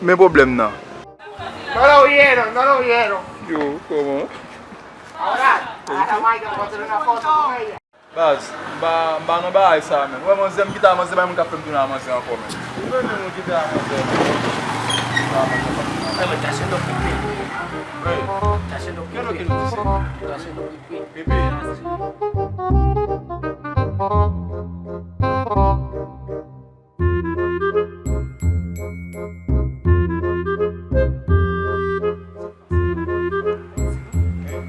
¿Me problema no? No lo vieron, no lo vieron. Yo, ¿cómo? Ahora, agarra Mike, que voy a hacer una foto con ella. Bas, não vai essa, mano. Vamos dizer que tá, mas vai nunca frente na massa na fome. Não não que tá, mas Está haciendo pipí. Está haciendo ¿Qué es lo que pipí. dice? Está haciendo pipí. Pipi.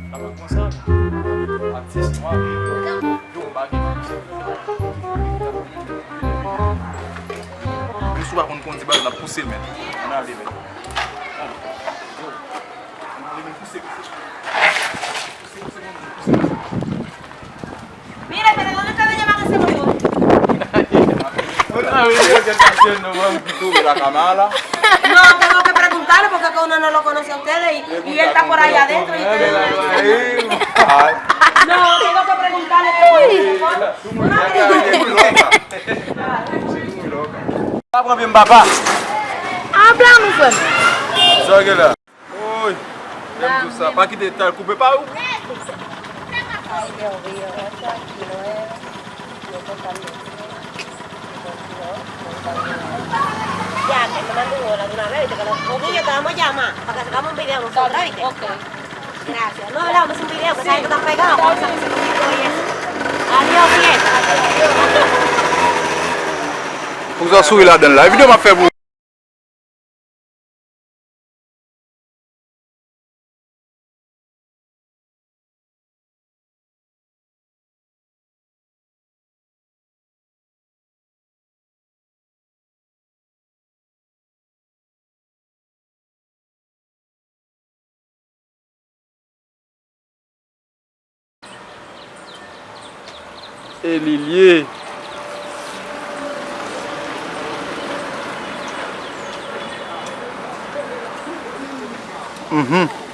Estamos começando. Artista, uma vida. Eu bagulho. Isso vai quando tiver na possível, não é ali, velho. Mira, pero ¿dónde ustedes llevan ese motor? Una video que está haciendo un YouTube la Kamala. No, tengo que preguntarle porque que uno no lo conoce a ustedes y él está por allá adentro y ustedes no lo dicen. No, tengo que preguntarle qué Muy loca. Habla bien, papá. Hablamos, pues. Jogue lá. Oi. Vamos usar. Para que tentar comer pau. Ay, Dios mío, esto aquí no es. No totalmente. Ya, que me mande un hola de una vez, ¿viste? Que los coquillos te vamos a llamar para que sacamos un video nosotros, ¿viste? Ok. Gracias. No hablamos un video, que esa gente está pegada. Por eso que se conmigo y eso. Adiós, bien. Vous en souvenez là dans la vidéo m'a fait vous. Et Lilier. Mhm.